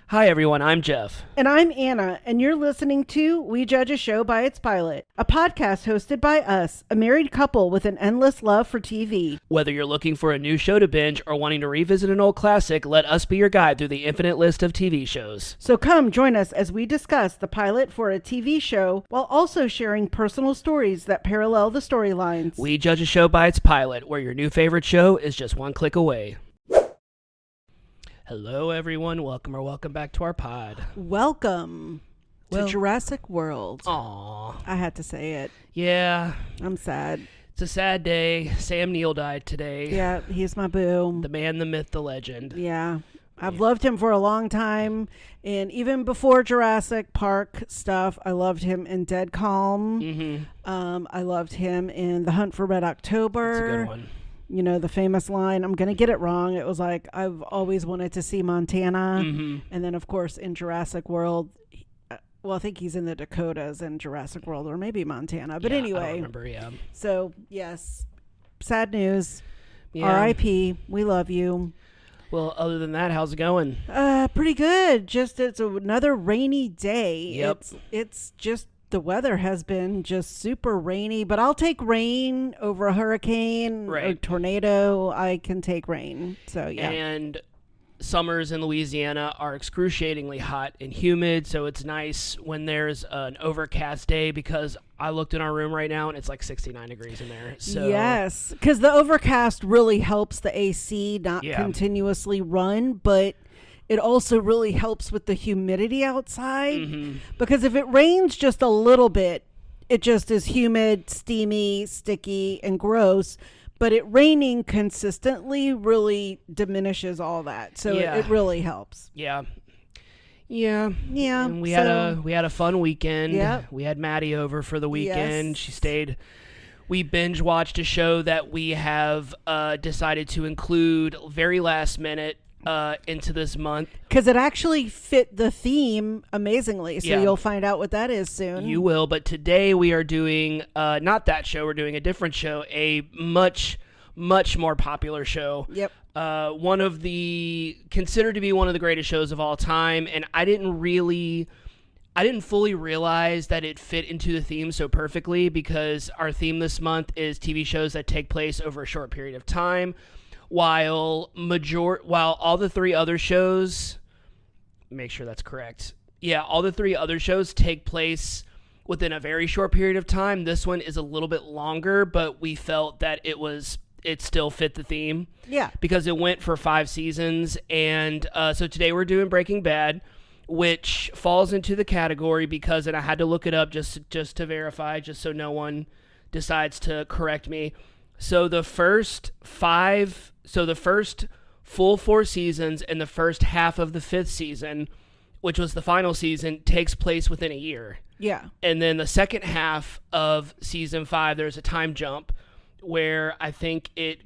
Hi everyone, I'm Jeff. And I'm Anna, and you're listening to We Judge a Show by Its Pilot, a podcast hosted by us, a married couple with an endless love for TV. Whether you're looking for a new show to binge or wanting to revisit an old classic, let us be your guide through the infinite list of TV shows. So come join us as we discuss the pilot for a TV show while also sharing personal stories that parallel the storylines. We Judge a Show by Its Pilot, where your new favorite show is just one click away. Hello everyone, welcome back to our pod. Welcome to Jurassic World. Aww. I had to say it. Yeah. I'm sad. It's a sad day. Sam Neill died today. Yeah, he's my boo. The man, the myth, the legend. Yeah. I've loved him for a long time, and even before Jurassic Park stuff, I loved him in Dead Calm. Mm-hmm. I loved him in The Hunt for Red October. That's a good one. You know, the famous line, I'm going to get it wrong. It was like, I've always wanted to see Montana. Mm-hmm. And then, of course, in Jurassic World, I think he's in the Dakotas in Jurassic World, or maybe Montana. But anyway. I don't remember, yeah. So, yes, sad news. Yeah. R.I.P. We love you. Well, other than that, how's it going? Pretty good. Just it's another rainy day. Yep. It's just the weather has been just super rainy, but I'll take rain over a hurricane or tornado. I can take rain. So yeah. And summers in Louisiana are excruciatingly hot and humid, so it's nice when there's an overcast day, because I looked in our room right now and it's like 69 degrees in there. So yes, because the overcast really helps the AC not continuously run, but it also really helps with the humidity outside. Mm-hmm. Because if it rains just a little bit, it just is humid, steamy, sticky, and gross. But it raining consistently really diminishes all that. So it really helps. Yeah. And we had a fun weekend. Yep. We had Maddie over for the weekend. Yes. She stayed. We binge watched a show that we have decided to include very last minute into this month, because it actually fit the theme amazingly. So you'll find out what that is soon. You will. But today we are doing not that show. We're doing a different show, a much more popular show. Yep. Considered to be one of the greatest shows of all time, and I didn't fully realize that it fit into the theme so perfectly, because our theme this month is TV shows that take place over a short period of time. While all the three other shows, make sure that's correct. Yeah, all the three other shows take place within a very short period of time. This one is a little bit longer, but we felt that it still fit the theme. Yeah. Because it went for 5 seasons, and so today we're doing Breaking Bad, which falls into the category and I had to look it up just to verify, just so no one decides to correct me. So the first full 4 seasons and the first half of the 5th season, which was the final season, takes place within a year. Yeah. And then the second half of season 5, there's a time jump where I think it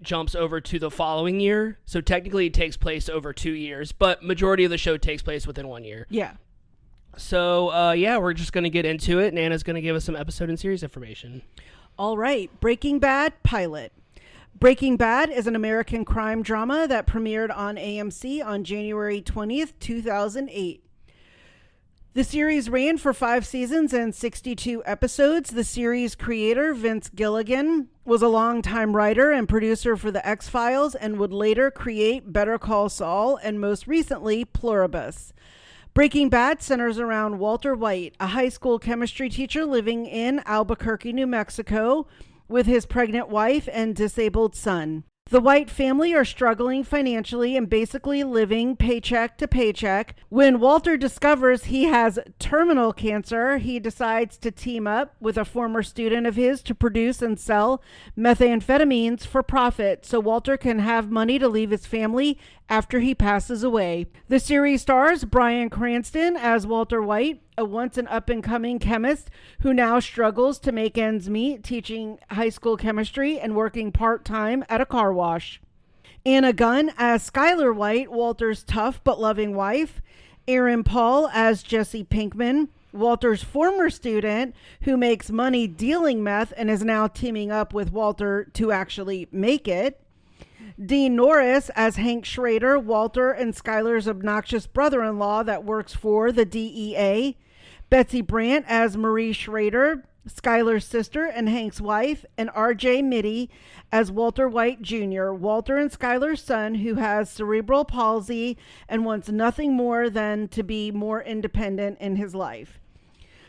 jumps over to the following year. So technically it takes place over 2 years, but majority of the show takes place within 1 year. Yeah. So, we're just going to get into it, and Anna's going to give us some episode and series information. All right, Breaking Bad pilot. Breaking Bad is an American crime drama that premiered on AMC on January 20th, 2008. The series ran for 5 seasons and 62 episodes. The series creator, Vince Gilligan, was a longtime writer and producer for The X-Files and would later create Better Call Saul and most recently Pluribus. Breaking Bad centers around Walter White, a high school chemistry teacher living in Albuquerque, New Mexico, with his pregnant wife and disabled son. The White family are struggling financially and basically living paycheck to paycheck. When Walter discovers he has terminal cancer, he decides to team up with a former student of his to produce and sell methamphetamines for profit so Walter can have money to leave his family after he passes away. The series stars Bryan Cranston as Walter White, a once an up-and-coming chemist who now struggles to make ends meet, teaching high school chemistry and working part-time at a car wash. Anna Gunn as Skylar White, Walter's tough but loving wife. Aaron Paul as Jesse Pinkman, Walter's former student who makes money dealing meth and is now teaming up with Walter to actually make it. Dean Norris as Hank Schrader, Walter and Skylar's obnoxious brother-in-law that works for the DEA. Betsy Brandt as Marie Schrader, Skylar's sister and Hank's wife, and R.J. Mitty as Walter White Jr., Walter and Skylar's son who has cerebral palsy and wants nothing more than to be more independent in his life.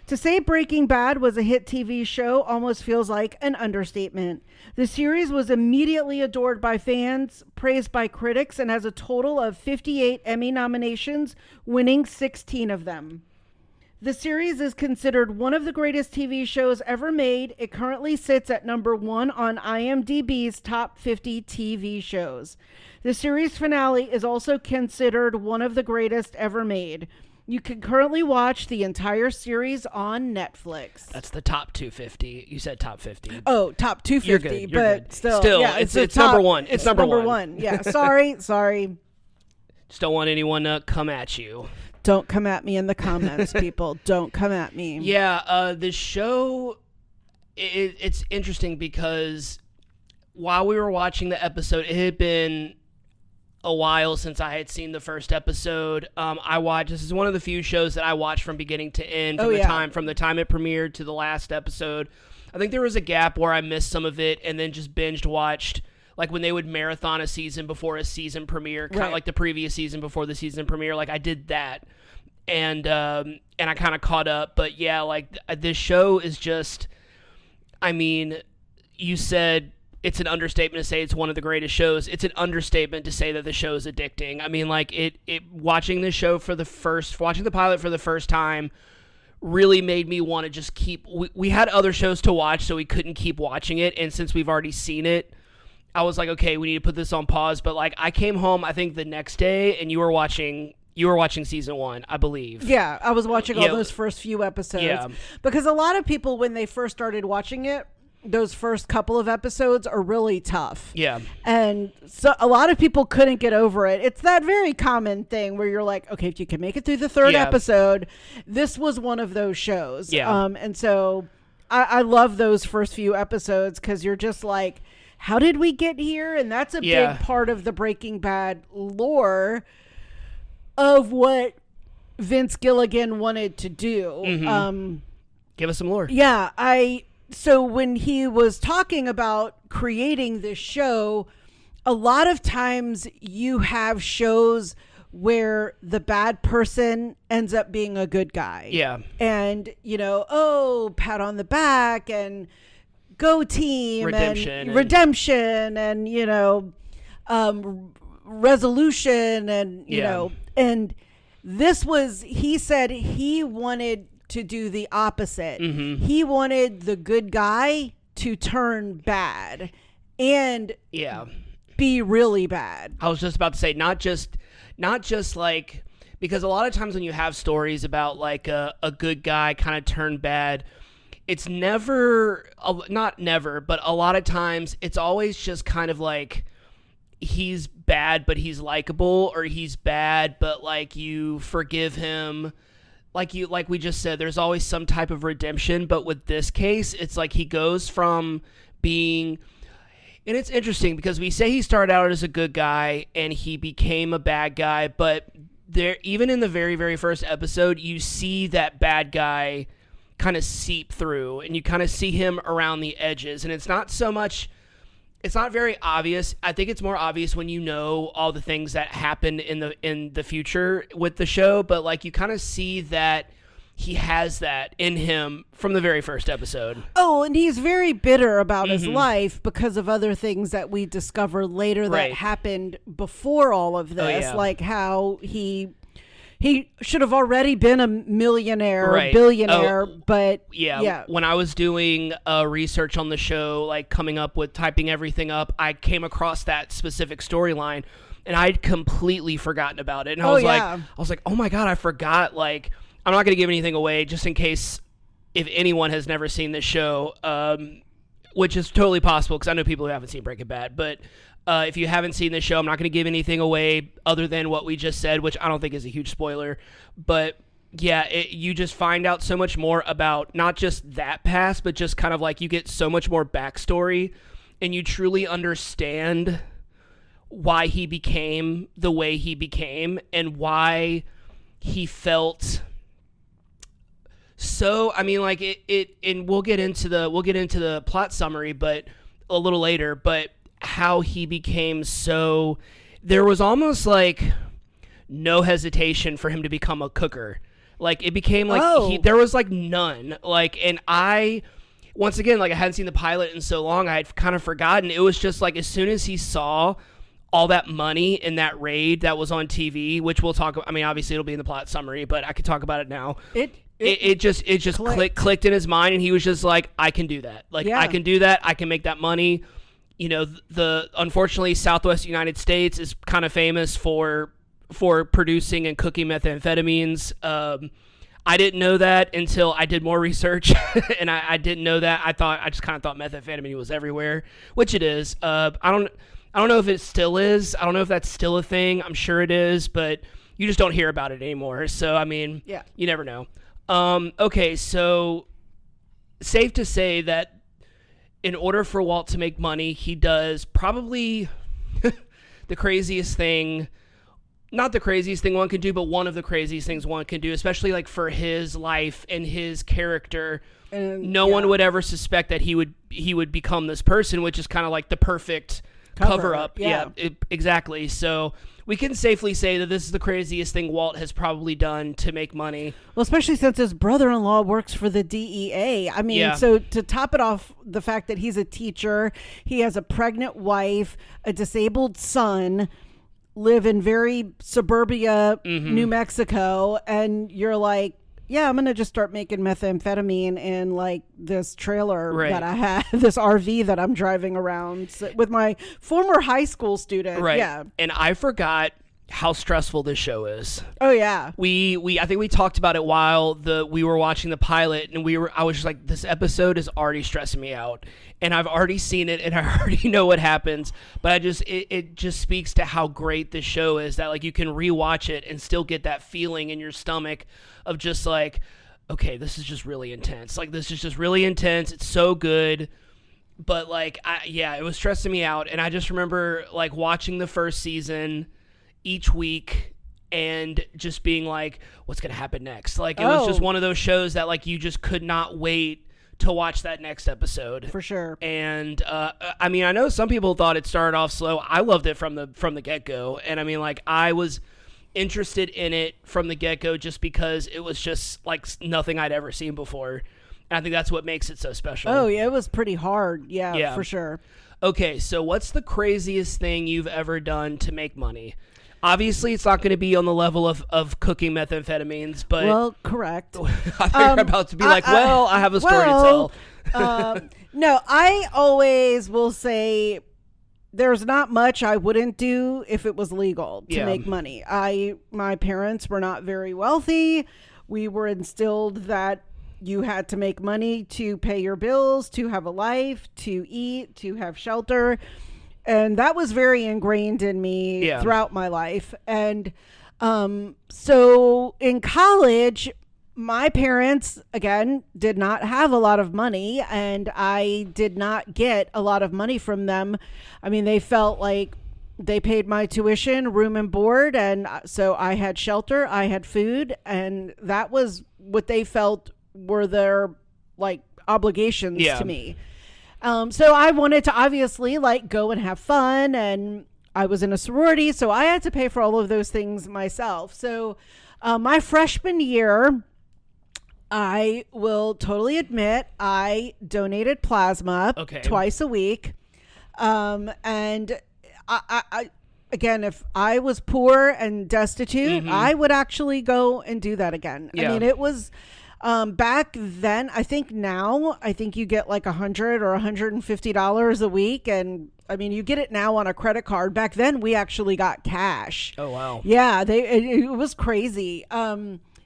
To say Breaking Bad was a hit TV show almost feels like an understatement. The series was immediately adored by fans, praised by critics, and has a total of 58 Emmy nominations, winning 16 of them. The series is considered one of the greatest TV shows ever made. It currently sits at number 1 on IMDb's top 50 TV shows. The series finale is also considered one of the greatest ever made. You can currently watch the entire series on Netflix. That's the top 250. You said top 50. Oh, top 250, You're good. You're but good. still, yeah, it's top, number one. It's number one. Yeah, sorry. Just don't want anyone to come at you. Don't come at me in the comments, people. Don't come at me. Yeah, the show, it's interesting because while we were watching the episode, it had been a while since I had seen the first episode. This is one of the few shows that I watched from beginning to end, from the time it premiered to the last episode. I think there was a gap where I missed some of it and then just binged watched, like when they would marathon a season before a season premiere, kind of like the previous season before the season premiere. Like I did that, and I kind of caught up. But yeah, like this show is just, I mean, you said it's an understatement to say it's one of the greatest shows. It's an understatement to say that the show is addicting. I mean, like watching the pilot for the first time really made me want to just keep. We had other shows to watch, so we couldn't keep watching it. And since we've already seen it, I was like, okay, we need to put this on pause. But like, I came home, I think the next day, and you were watching season 1, I believe. Yeah, I was watching all those first few episodes. Yeah. Because a lot of people, when they first started watching it, those first couple of episodes are really tough. Yeah. And so a lot of people couldn't get over it. It's that very common thing where you're like, okay, if you can make it through the third episode, this was one of those shows. Yeah. And so I love those first few episodes because you're just like, how did we get here? And that's a big part of the Breaking Bad lore of what Vince Gilligan wanted to do. Mm-hmm. Give us some lore. Yeah, so when he was talking about creating this show, a lot of times you have shows where the bad person ends up being a good guy. Yeah. And, pat on the back and go team redemption and resolution and, and this was, he said he wanted to do the opposite. Mm-hmm. He wanted the good guy to turn bad and be really bad. I was just about to say, not just like, because a lot of times when you have stories about like a good guy kind of turn bad, it's not never, but a lot of times it's always just kind of like he's bad, but he's likable, or he's bad, but like you forgive him. Like we just said, there's always some type of redemption, but with this case, it's like he goes from being, and it's interesting because we say he started out as a good guy and he became a bad guy, but there, even in the very, very first episode, you see that bad guy kind of seep through, and you kind of see him around the edges, and it's not very obvious. I think it's more obvious when you know all the things that happen in the future with the show, but like you kind of see that he has that in him from the very first episode. Oh, and he's very bitter about his life because of other things that we discover later that happened before all of this, like how he should have already been a millionaire or billionaire, but when I was doing research on the show, like typing everything up, I came across that specific storyline, and I'd completely forgotten about it. And I was like, oh my God, I forgot. Like, I'm not going to give anything away just in case if anyone has never seen this show, which is totally possible because I know people who haven't seen Breaking Bad, but if you haven't seen this show, I'm not going to give anything away other than what we just said, which I don't think is a huge spoiler. But yeah, you just find out so much more about not just that past, but just kind of like you get so much more backstory, and you truly understand why he became the way he became and why he felt so. I mean, like it and we'll get into the plot summary, but a little later. But how he became so, there was almost like no hesitation for him to become a cooker. Like it became like there was like none. Like, and once again, like I hadn't seen the pilot in so long, I had kind of forgotten. It was just like as soon as he saw all that money in that raid that was on TV, which we'll talk about. I mean, obviously it'll be in the plot summary, but I could talk about it now. It just clicked in his mind, and he was just like, I can do that. Like I can do that. I can make that money. You know, unfortunately Southwest United States is kind of famous for producing and cooking methamphetamines. I didn't know that until I did more research, and I didn't know that. I just kind of thought methamphetamine was everywhere, which it is. I don't know if it still is. I don't know if that's still a thing. I'm sure it is, but you just don't hear about it anymore. So, I mean, you never know. Okay, so safe to say that in order for Walt to make money, he does probably the craziest thing. Not the craziest thing one can do, but one of the craziest things one can do, especially like for his life and his character. No one would ever suspect that he would become this person, which is kind of like the perfect cover up. Exactly. So we can safely say that this is the craziest thing Walt has probably done to make money. Well, especially since his brother-in-law works for the DEA. I mean, so to top it off, the fact that he's a teacher, he has a pregnant wife, a disabled son, live in very suburbia, New Mexico, and you're like, yeah, I'm going to just start making methamphetamine in like this trailer that I have, this RV that I'm driving around with my former high school student. Right. Yeah. And I forgot how stressful this show is. Oh yeah. I think we talked about it while we were watching the pilot, and I was just like, this episode is already stressing me out, and I've already seen it and I already know what happens, but it just speaks to how great this show is, that like you can rewatch it and still get that feeling in your stomach of just like, okay, this is just really intense. Like this is just really intense. It's so good. But like, it was stressing me out. And I just remember like watching the first season each week and just being like, what's going to happen next? Like it was just one of those shows that like you just could not wait to watch that next episode. For sure. And I mean, I know some people thought it started off slow. I loved it from the get-go. And I mean, like I was interested in it from the get-go just because it was just like nothing I'd ever seen before. And I think that's what makes it so special. Oh, yeah, it was pretty hard. Yeah, for sure. Okay, so what's the craziest thing you've ever done to make money? Obviously, it's not going to be on the level of cooking methamphetamines, but... Well, correct. I think you're about to be like, I have a story to tell. No, I always will say there's not much I wouldn't do if it was legal to make money. My parents were not very wealthy. We were instilled that you had to make money to pay your bills, to have a life, to eat, to have shelter. And that was very ingrained in me throughout my life. And so in college, my parents, again, did not have a lot of money, and I did not get a lot of money from them. I mean, they felt like they paid my tuition, room and board, and so I had shelter, I had food, and that was what they felt were their like obligations to me. So I wanted to obviously like go and have fun, and I was in a sorority, so I had to pay for all of those things myself. So my freshman year, I will totally admit I donated plasma twice a week. And I again, if I was poor and destitute, I would actually go and do that again. I mean, it was back then. I think you get like $100 or $150 a week, and I mean, you get it now on a credit card. Back then, we actually got cash. Oh wow! Yeah, it was crazy.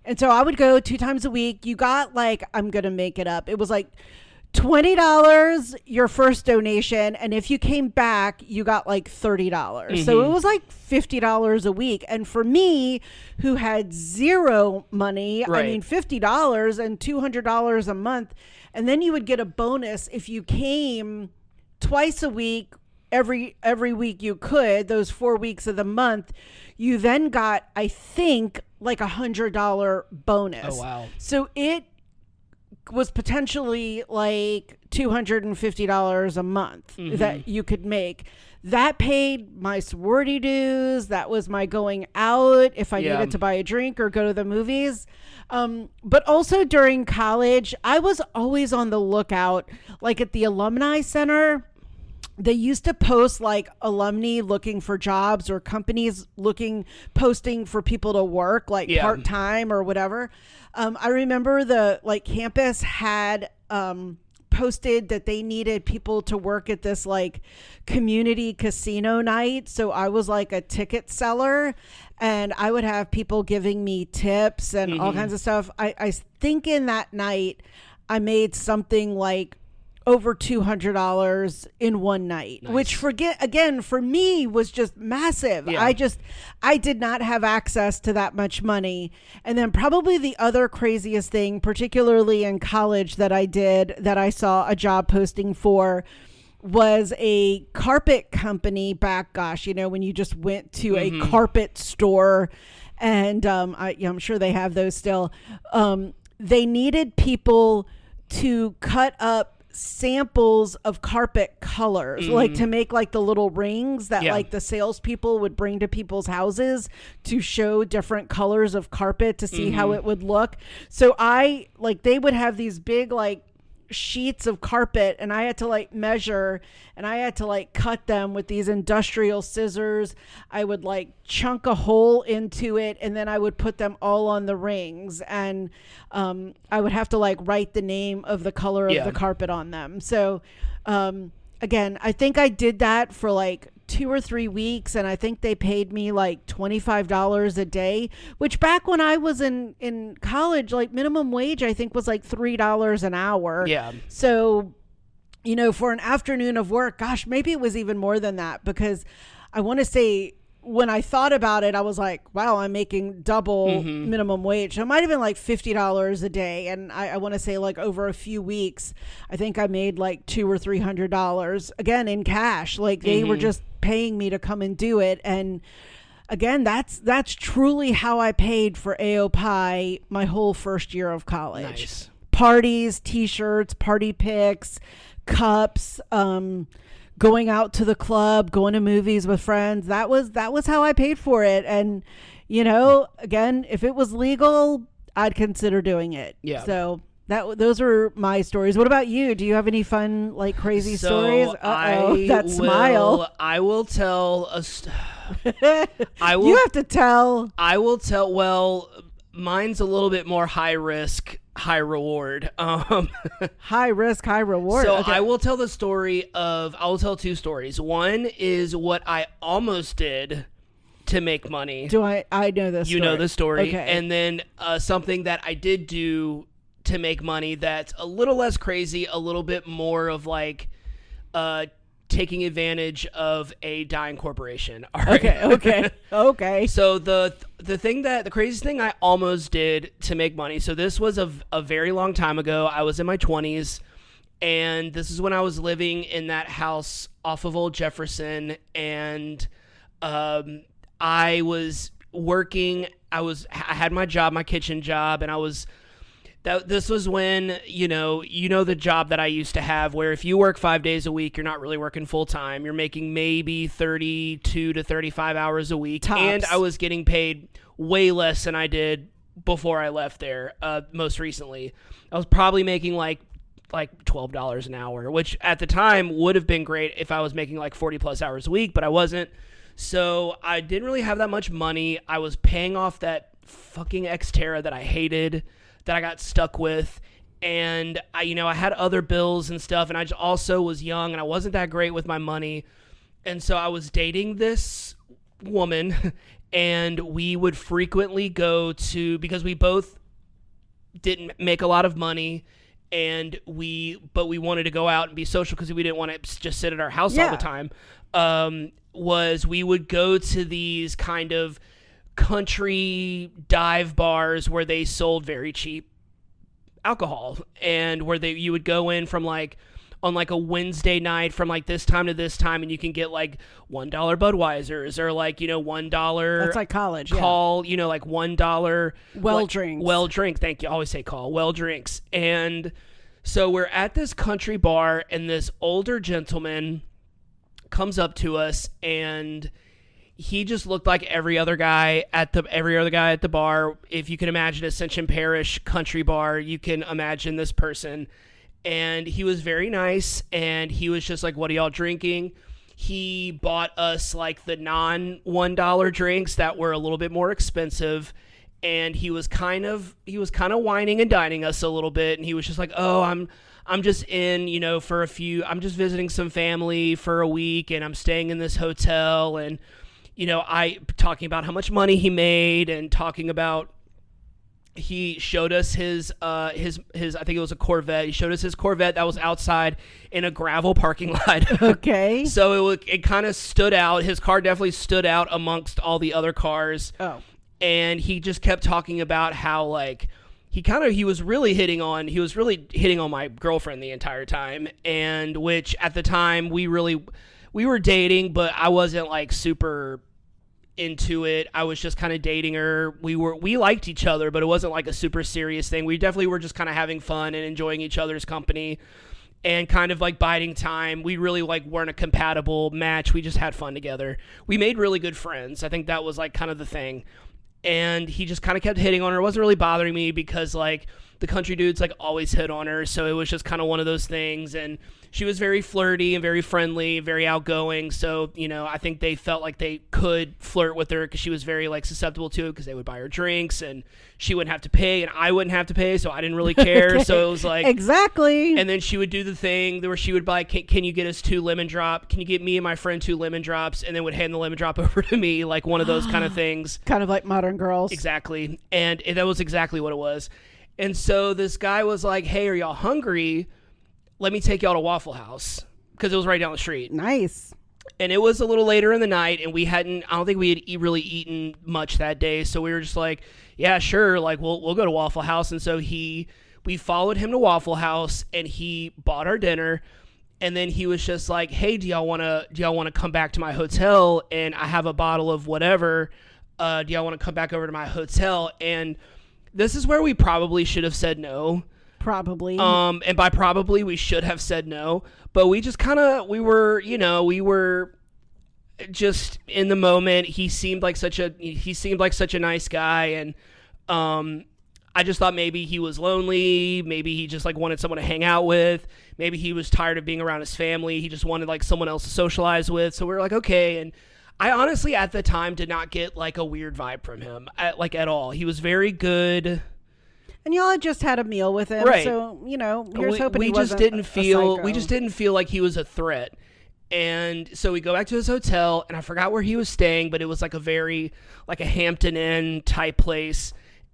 And so I would go 2 times a week. You got like, I'm gonna make it up, it was like $20 your first donation, and if you came back, you got like $30. So it was like $50 a week. And for me, who had zero money, I mean, $50 and $200 a month, and then you would get a bonus if you came twice a week every week you could, those 4 weeks of the month, you then got, I think, like $100 bonus. Oh, wow. So it was potentially like $250 a month that you could make. That paid my sorority dues. That was my going out if I needed to buy a drink or go to the movies. But also during college, I was always on the lookout, like at the Alumni Center. They used to post like alumni looking for jobs or companies posting for people to work like part-time or whatever. I remember the like campus had posted that they needed people to work at this like community casino night. So I was like a ticket seller and I would have people giving me tips and all kinds of stuff. I think in that night I made something like over $200 in one night, which for me was just massive. Yeah. I did not have access to that much money. And then probably the other craziest thing, particularly in college that I saw a job posting for, was a carpet company back, when you just went to a carpet store, and I'm sure they have those still. They needed people to cut up samples of carpet colors, like to make like the little rings that like the salespeople would bring to people's houses to show different colors of carpet to see how it would look. So they would have these big like sheets of carpet and I had to like measure and I had to like cut them with these industrial scissors. I would like chunk a hole into it and then I would put them all on the rings and I would have to like write the name of the color of the carpet on them. So again, I think I did that for like 2 or 3 weeks and I think they paid me like $25 a day, which back when I was in college, like minimum wage I think was like $3 an hour. Yeah. So, for an afternoon of work, gosh, maybe it was even more than that, because I want to say when I thought about it, I was like, wow, I'm making double minimum wage. So it might have been like $50 a day. And I want to say like over a few weeks, I think I made like $200 or $300 again in cash. Like they were just paying me to come and do it. And again, that's truly how I paid for AOPI my whole first year of college. Nice. Parties, t-shirts, party pics, cups, going out to the club, going to movies with friends. That was how I paid for it. And, again, if it was legal, I'd consider doing it. Yeah. So those are my stories. What about you? Do you have any fun, like crazy stories? That smile. I will tell You have to tell. I will tell. Well, mine's a little bit more high risk, high reward. High risk, high reward. So okay. I will tell the story I will tell 2 stories. One is what I almost did to make money. Do I know this story? You know the story. Okay. And then something that I did do to make money that's a little less crazy, a little bit more of like taking advantage of a dying corporation. All right. Okay. So the craziest thing I almost did to make money. So this was a very long time ago. I was in my 20s, and this is when I was living in that house off of Old Jefferson, and I was working. I had my job, my kitchen job, and this was when, the job that I used to have, where if you work 5 days a week, you're not really working full time. You're making maybe 32 to 35 hours a week. Tops. And I was getting paid way less than I did before I left there. Most recently, I was probably making like $12 an hour, which at the time would have been great if I was making like 40 plus hours a week, but I wasn't. So I didn't really have that much money. I was paying off that fucking Xterra that I hated, that I got stuck with, and I had other bills and stuff, and I also was young and I wasn't that great with my money, and so I was dating this woman, and we would frequently go to, because we both didn't make a lot of money, but we wanted to go out and be social because we didn't want to just sit at our house all the time. We would go to these kind of country dive bars where they sold very cheap alcohol, and where you would go in from like on like a Wednesday night from like this time to this time, and you can get like $1 Budweisers or like, you know, $1. That's like college. Call, you know, like $1 drinks. Well drink. Thank you. I always say call. Well drinks. And so we're at this country bar, and this older gentleman comes up to us, and he just looked like every other guy at the bar. If you can imagine Ascension Parish country bar, you can imagine this person. And he was very nice, and he was just like, "What are y'all drinking?" He bought us like the non $1 drinks that were a little bit more expensive, and he was kind of whining and dining us a little bit, and he was just like, "Oh, I'm just in, you know, I'm just visiting some family for a week, and I'm staying in this hotel," and you know, talking about how much money he made, and talking about, he showed us his I think it was a Corvette. He showed us his Corvette that was outside in a gravel parking lot. Okay. So it kind of stood out. His car definitely stood out amongst all the other cars. Oh. And he just kept talking about how like he was really hitting on my girlfriend the entire time, and which at the time we were dating, but I wasn't like super into it. I was just kind of dating her. We liked each other, but it wasn't like a super serious thing. We definitely were just kind of having fun and enjoying each other's company and kind of like biding time. We really like weren't a compatible match. We just had fun together. We made really good friends. I think that was like kind of the thing. And he just kind of kept hitting on her. It wasn't really bothering me because like the country dudes like always hit on her, so it was just kind of one of those things. And she was very flirty and very friendly, very outgoing, so you know, I think they felt like they could flirt with her because she was very like susceptible to it, because they would buy her drinks and she wouldn't have to pay and I wouldn't have to pay, so I didn't really care. Okay. So it was like, exactly. And then she would do the thing where she would buy, can you get us 2 lemon drop? Can you get me and my friend 2 lemon drops? And then would hand the lemon drop over to me, like one of those kind of things. Kind of like Modern Girls. Exactly. And that was exactly what it was. And so this guy was like, "Hey, are y'all hungry? Let me take y'all to Waffle House," because it was right down the street. Nice. And it was a little later in the night, and I don't think we had really eaten much that day, so we were just like, yeah, sure, like we'll go to Waffle House. And so we followed him to Waffle House, and he bought our dinner, and then he was just like, "Hey, do y'all want to come back to my hotel, and I have a bottle of whatever, do y'all want to come back over to my hotel?" And this is where we probably should have said no. Probably. And by probably, we should have said no. But we just we were just in the moment. He seemed like such a nice guy. And I just thought maybe he was lonely. Maybe he just like wanted someone to hang out with. Maybe he was tired of being around his family. He just wanted like someone else to socialize with. So we were like, okay. And I honestly, at the time, did not get like a weird vibe from him, at all. He was very good. And y'all had just had a meal with him, right? So you know, here's hoping we just didn't feel like he was a threat. And so we go back to his hotel, and I forgot where he was staying, but it was like a Hampton Inn type place.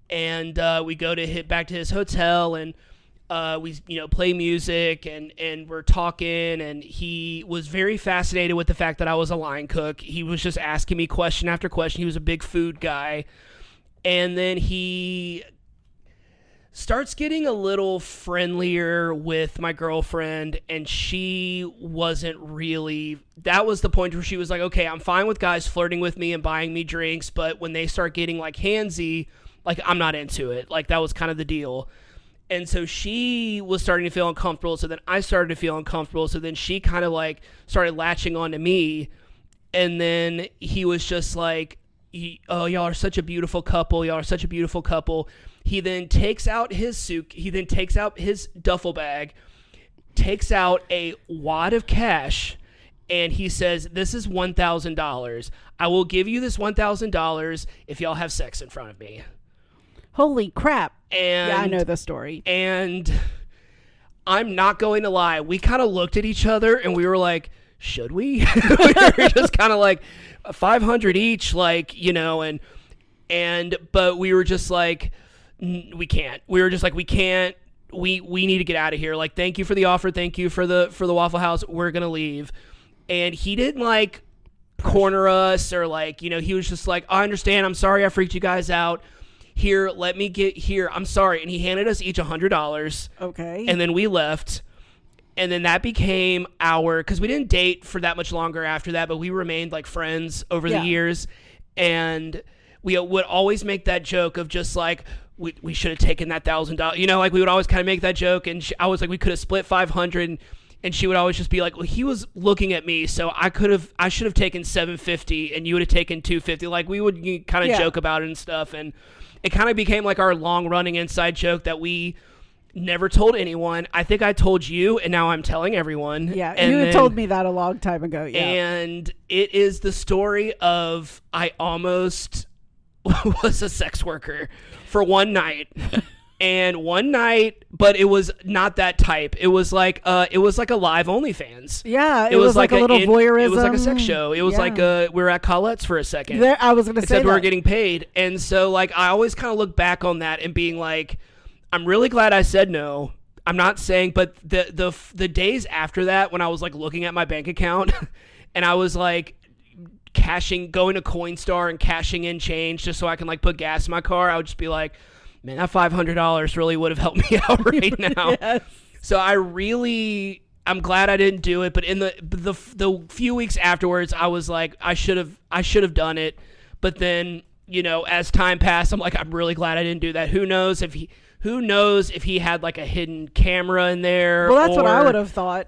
And we go to hit back to his hotel, and we play music, and we're talking, and he was very fascinated with the fact that I was a line cook. He was just asking me question after question. He was a big food guy. And then he starts getting a little friendlier with my girlfriend, and she wasn't really, that was the point where she was like, okay, I'm fine with guys flirting with me and buying me drinks, but when they start getting like handsy, like I'm not into it. Like that was kind of the deal. And so she was starting to feel uncomfortable, so then I started to feel uncomfortable, so then she kind of like started latching on to me, and then he was just like, oh, y'all are such a beautiful couple, He then takes out his duffel bag, takes out a wad of cash, and he says, "This is $1,000. I will give you this $1,000 if y'all have sex in front of me." Holy crap. And yeah, I know the story. And I'm not going to lie. We kind of looked at each other and we were like, should we? We were just kind of like $500 each, like, but we were just like, we can't. We were just like, we can't. We need to get out of here. Like, thank you for the offer. Thank you for the Waffle House. We're going to leave. And he didn't like corner us or like, he was just like, I understand. I'm sorry I freaked you guys out. Here, I'm sorry. And he handed us each $100. Okay. And then we left. And then that became because we didn't date for that much longer after that, but we remained like friends over the years. And we would always make that joke of just like, we should have taken that $1,000. You know, like we would always kind of make that joke. And I was like, we could have split 500. And she would always just be like, well, he was looking at me, so I should have taken 750 and you would have taken 250. Like we would kind of joke about it and stuff. And it kind of became like our long running inside joke that we never told anyone. I think I told you, and now I'm telling everyone. Yeah, and you told me that a long time ago. Yeah. And it is the story of I almost was a sex worker for one night. And one night, but it was not that type. It was like a live OnlyFans. Yeah, it was like a little voyeurism. It was like a sex show. It was like we were at Colette's for a second. I was going to say except we were getting paid. And so like I always kind of look back on that and being like, I'm really glad I said no. I'm not saying, but the days after that when I was like looking at my bank account and I was like going to Coinstar and cashing in change just so I can like put gas in my car, I would just be like, man, that $500 really would have helped me out right now. Yes. So I'm glad I didn't do it. But in the few weeks afterwards, I was like, I should have done it. But then, you know, as time passed, I'm like, I'm really glad I didn't do that. Who knows if he had like a hidden camera in there? Well, that's what I would have thought.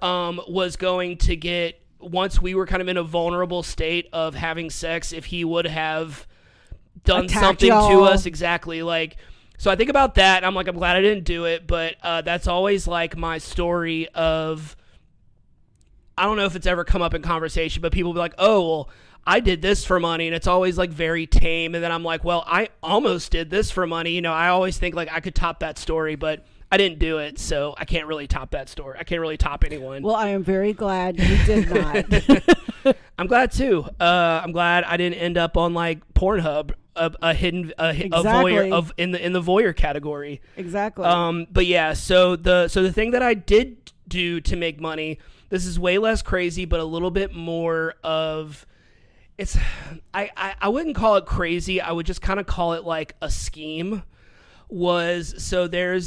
Was going to get, once we were kind of in a vulnerable state of having sex, if he would have done something to us. Exactly. Like, so I think about that, and I'm like, I'm glad I didn't do it, but that's always like my story of, I don't know if it's ever come up in conversation, but people be like, oh, well, I did this for money, and it's always like very tame, and then I'm like, well, I almost did this for money. You know, I always think like I could top that story, but I didn't do it, so I can't really top that story. I can't really top anyone. Well, I am very glad you did not. I'm glad too. I'm glad I didn't end up on like Pornhub. A hidden voyeur in the voyeur category. Exactly. But yeah, so the thing that I did do to make money, this is way less crazy, but a little bit more of I wouldn't call it crazy. I would just kind of call it like a scheme. There's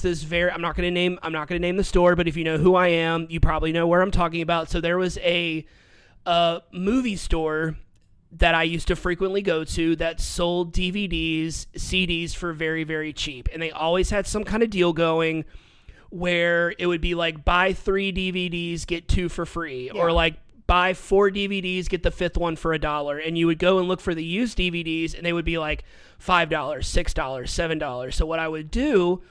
this I'm not gonna name the store, but if you know who I am, you probably know where I'm talking about. So there was a movie store that I used to frequently go to that sold DVDs, CDs for very, very cheap. And they always had some kind of deal going where it would be like buy 3 DVDs, get 2 for free. Yeah. Or like buy 4 DVDs, get the 5th one for $1. And you would go and look for the used DVDs and they would be like $5, $6, $7. So what I would do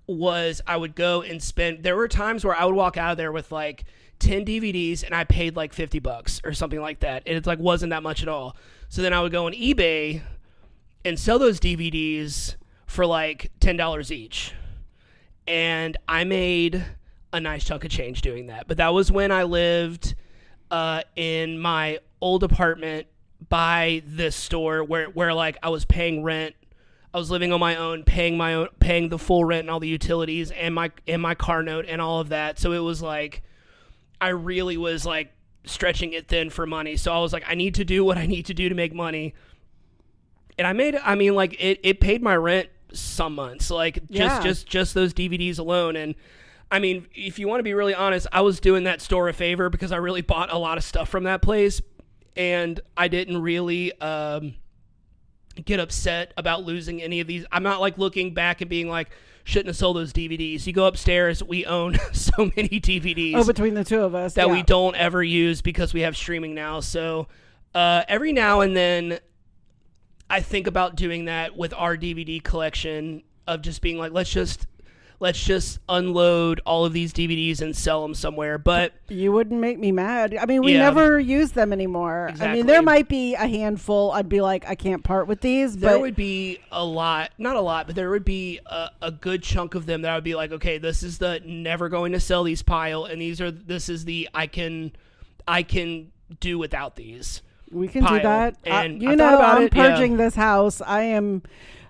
was I would go and spend, there were times where I would walk out of there with like 10 DVDs and I paid like $50 or something like that. And it's like wasn't that much at all. So then I would go on eBay and sell those DVDs for like $10 each. And I made a nice chunk of change doing that. But that was when I lived in my old apartment by this store where like I was paying rent. I was living on my own, paying the full rent and all the utilities and my car note and all of that. So it was like I really was like stretching it thin for money. So I was like, I need to do what I need to do to make money. And it paid my rent some months, like just those DVDs alone. And I mean, if you want to be really honest, I was doing that store a favor because I really bought a lot of stuff from that place. And I didn't really get upset about losing any of these. I'm not like looking back and being like, shouldn't have sold those DVDs. You go upstairs, we own so many DVDs. Oh, between the two of us. That we don't ever use because we have streaming now. So every now and then I think about doing that with our DVD collection of just being like, let's just unload all of these DVDs and sell them somewhere. But you wouldn't make me mad. I mean, we never use them anymore. Exactly. I mean, there might be a handful. I'd be like, I can't part with these. There would be a lot, not a lot, but there would be a good chunk of them that I would be like, okay, this is the never going to sell these pile, and this is the I can do without these. We can do that. And I'm purging this house. I am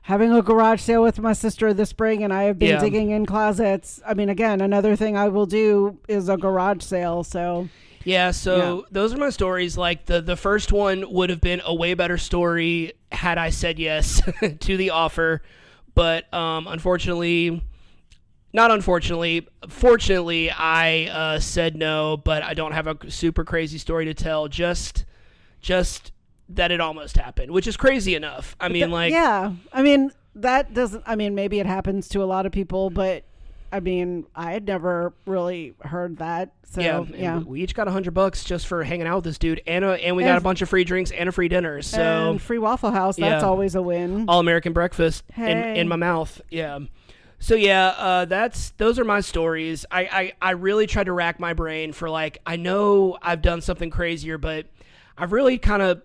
having a garage sale with my sister this spring, and I have been digging in closets. I mean, again, another thing I will do is a garage sale. So those are my stories. Like the first one would have been a way better story had I said yes to the offer, but unfortunately, Not unfortunately. Fortunately, I said no, but I don't have a super crazy story to tell. Just that it almost happened, which is crazy enough. I mean, yeah. I mean, that doesn't. I mean, maybe it happens to a lot of people, but I mean, I had never really heard that. So yeah. We each got $100 just for hanging out with this dude, and we got a bunch of free drinks and a free dinner. So and free Waffle House. That's always a win. All American breakfast in my mouth. Yeah. So yeah, those are my stories. I really tried to rack my brain for like, I know I've done something crazier, but I've really kind of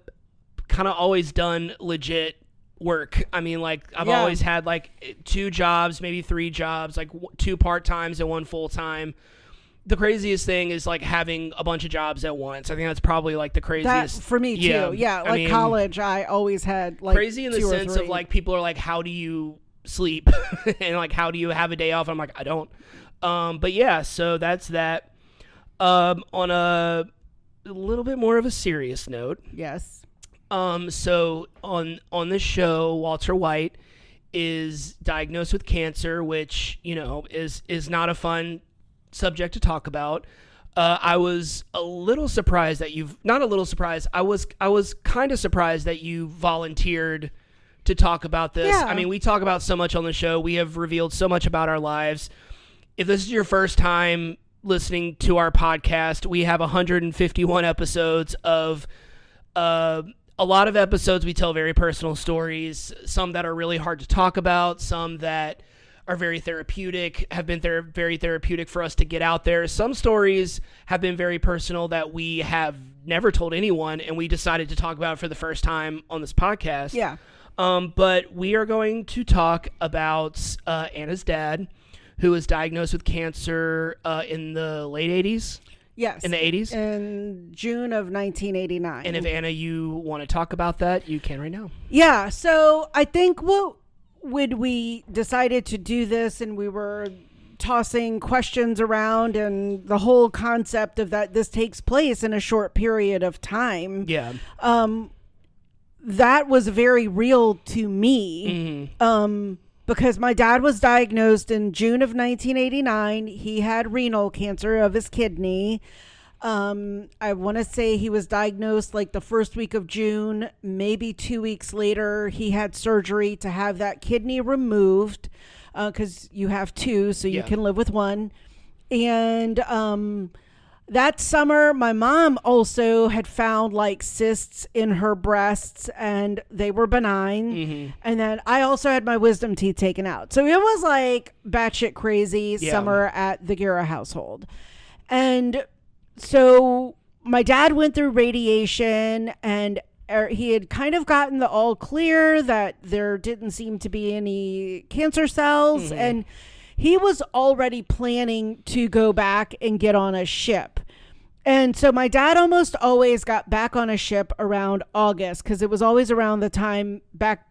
always done legit work. I mean, like I've always had like 2 jobs, maybe 3 jobs, like 2 part-times and 1 full-time. The craziest thing is like having a bunch of jobs at once. I think that's probably like the craziest. That for me too. Yeah, like I mean, college, I always had like crazy in the sense of like people are like, how do you sleep and like how do you have a day off? I'm like, I don't. But yeah, so that's that. On a little bit more of a serious note. Yes. So on this show, Walter White is diagnosed with cancer, which, you know, is not a fun subject to talk about. I was a little surprised that I was kind of surprised that you volunteered to talk about this. Yeah. I mean, we talk about so much on the show. We have revealed so much about our lives. If this is your first time listening to our podcast, we have 151 episodes of a lot of episodes. We tell very personal stories, some that are really hard to talk about, some that are very therapeutic, have been very therapeutic for us to get out there. Some stories have been very personal that we have never told anyone, and we decided to talk about for the first time on this podcast. Yeah. But we are going to talk about Anna's dad, who was diagnosed with cancer in the late 80s. Yes. In the 80s? In June of 1989. And if, Anna, you want to talk about that, you can right now. Yeah. So I think when we decided to do this and we were tossing questions around and the whole concept of that this takes place in a short period of time. Yeah. That was very real to me. Mm-hmm. Because my dad was diagnosed in June of 1989. He had renal cancer of his kidney. I want to say he was diagnosed like the first week of June. Maybe 2 weeks later, he had surgery to have that kidney removed because you have 2, so you can live with 1. And that summer, my mom also had found like cysts in her breasts and they were benign. Mm-hmm. And then I also had my wisdom teeth taken out. So it was like batshit crazy summer at the Guerra household. And so my dad went through radiation and he had kind of gotten the all clear that there didn't seem to be any cancer cells. Mm-hmm. And he was already planning to go back and get on a ship. And so my dad almost always got back on a ship around August because it was always around the time back,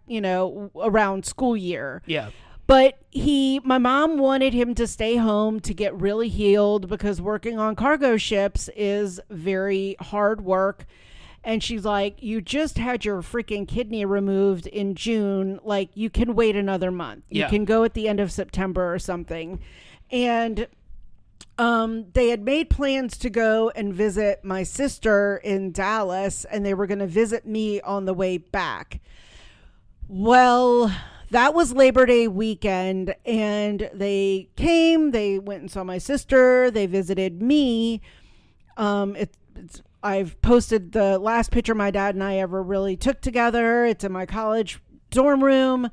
around school year. Yeah. But my mom wanted him to stay home to get really healed because working on cargo ships is very hard work. And she's like, you just had your freaking kidney removed in June. Like, you can wait another month. You can go at the end of September or something. And they had made plans to go and visit my sister in Dallas, and they were going to visit me on the way back. Well, that was Labor Day weekend, and they came. They went and saw my sister. They visited me. I've posted the last picture my dad and I ever really took together. It's in my college dorm room.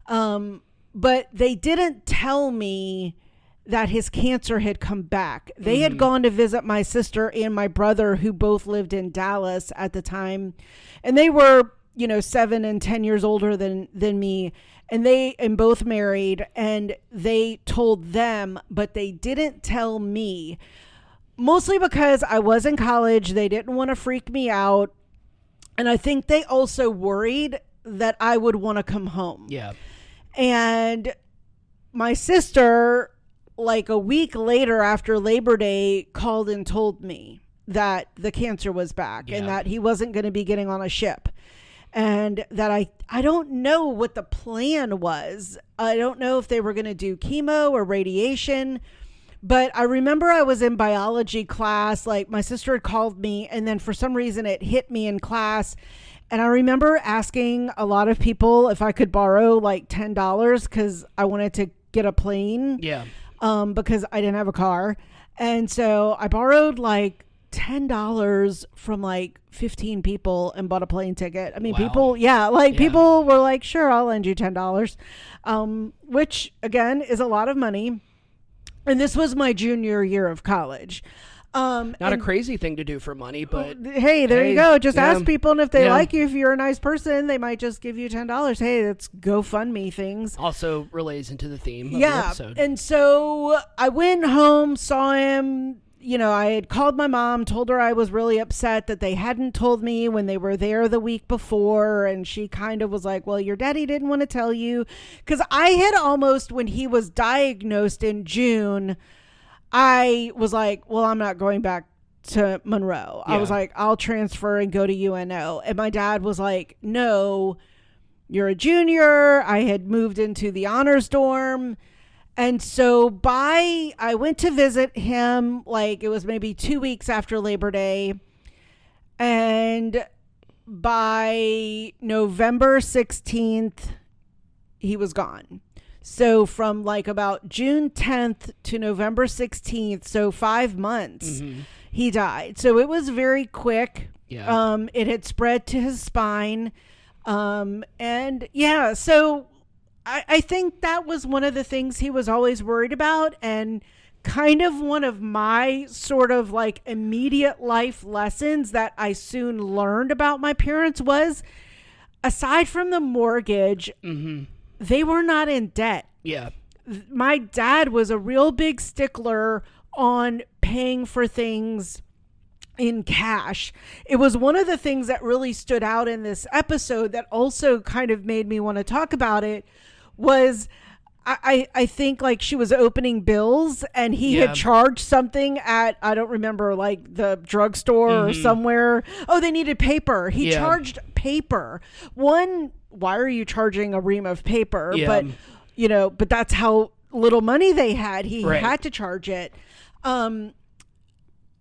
But they didn't tell me that his cancer had come back. They had gone to visit my sister and my brother, who both lived in Dallas at the time. And they were, 7 and 10 years older than me. And they both married, and they told them, but they didn't tell me. Mostly because I was in college. They didn't want to freak me out. And I think they also worried that I would want to come home. Yeah. And my sister, like a week later after Labor Day, called and told me that the cancer was back and that he wasn't going to be getting on a ship. and that I don't know what the plan was. I don't know if they were going to do chemo or radiation. But I remember I was in biology class, like my sister had called me, and then for some reason it hit me in class. And I remember asking a lot of people if I could borrow like $10 because I wanted to get a plane. Yeah. Because I didn't have a car. And so I borrowed like $10 from like 15 people and bought a plane ticket. I mean, Wow. people were like, sure, I'll lend you $10, which again is a lot of money. And this was my junior year of college. Not a crazy thing to do for money, but hey, there you go. Just ask people, and if they Yeah. like you, if you're a nice person, they might just give you $10. Hey, that's GoFundMe things. also relays into the theme of the episode. And so I went home, saw him. You know, I had called my mom, told her I was really upset that they hadn't told me when they were there the week before. And she kind of was like, well, your daddy didn't want to tell you. Because I had almost, when he was diagnosed in June, I was like, well, I'm not going back to Monroe. I was like, I'll transfer and go to UNO. And my dad was like, no, you're a junior. I had moved into the honors dorm. And so I went to visit him, like it was maybe 2 weeks after Labor Day. And by November 16th, he was gone. So from like about June 10th to November 16th, so 5 months, he died. So it was very quick. Yeah. It had spread to his spine. And yeah, so I think that was one of the things he was always worried about, and kind of one of my sort of like immediate life lessons that I soon learned about my parents was, aside from the mortgage, they were not in debt. Yeah. My dad was a real big stickler on paying for things in cash. It was one of the things that really stood out in this episode that also kind of made me want to talk about it was I think like she was opening bills and he had charged something at, I don't remember, like the drugstore or somewhere. Oh, they needed paper. He charged paper. One, why are you charging a ream of paper? But you know, but that's how little money they had. He had to charge it.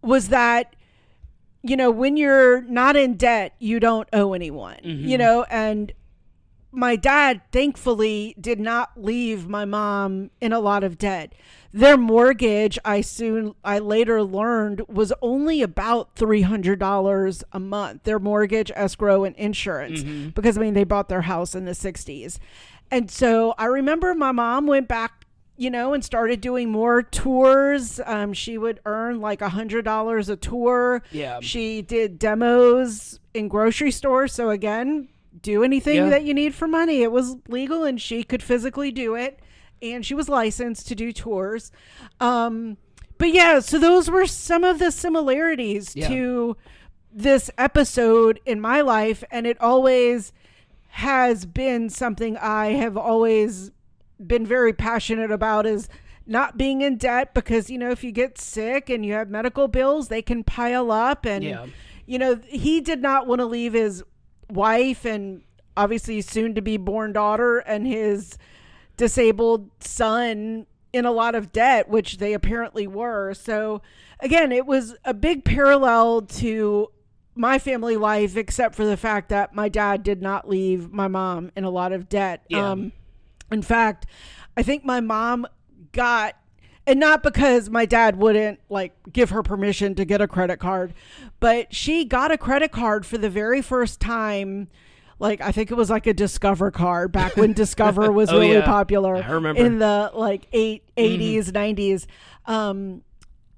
Was that, you know, when you're not in debt, you don't owe anyone, you know, and my dad thankfully did not leave my mom in a lot of debt. Their mortgage, I later learned, was only about $300 a month. Their mortgage, escrow, and insurance, because I mean, they bought their house in the 60s. And so I remember my mom went back, you know, and started doing more tours. She would earn like $100 a tour. Yeah. She did demos in grocery stores. So again, do anything that you need for money. It was legal and she could physically do it. And she was licensed to do tours. But yeah, so those were some of the similarities to this episode in my life. And it always has been something I have always been very passionate about, is not being in debt, because, you know, if you get sick and you have medical bills, they can pile up. And, you know, he did not want to leave his wife and obviously soon to be born daughter and his disabled son in a lot of debt, which they apparently were. So again, it was a big parallel to my family life, except for the fact that my dad did not leave my mom in a lot of debt. In fact, I think my mom got, and not because my dad wouldn't like give her permission to get a credit card, but she got a credit card for the very first time. Like, I think it was like a Discover card back when Discover was really popular. I remember. In the like 80s, 90s.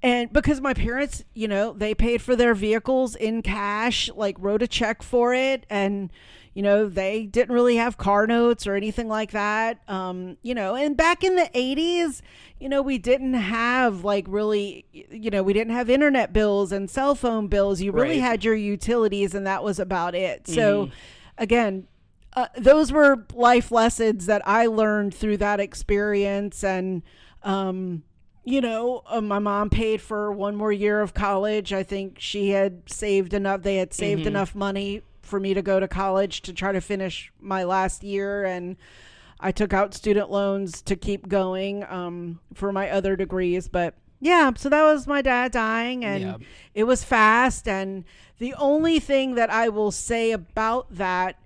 And because my parents, you know, they paid for their vehicles in cash, like wrote a check for it. And, you know, they didn't really have car notes or anything like that. You know, and back in the 80s, you know, we didn't have like really, you know, we didn't have internet bills and cell phone bills. You really had your utilities and that was about it. So again, those were life lessons that I learned through that experience. And, you know, my mom paid for one more year of college. I think she had saved enough. They had saved enough money for me to go to college to try to finish my last year. And I took out student loans to keep going for my other degrees. But yeah, so that was my dad dying, and it was fast. And the only thing that I will say about that,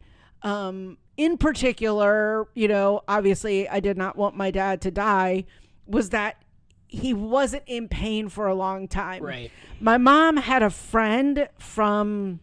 in particular, you know, obviously I did not want my dad to die, was that he wasn't in pain for a long time. Right. My mom had a friend from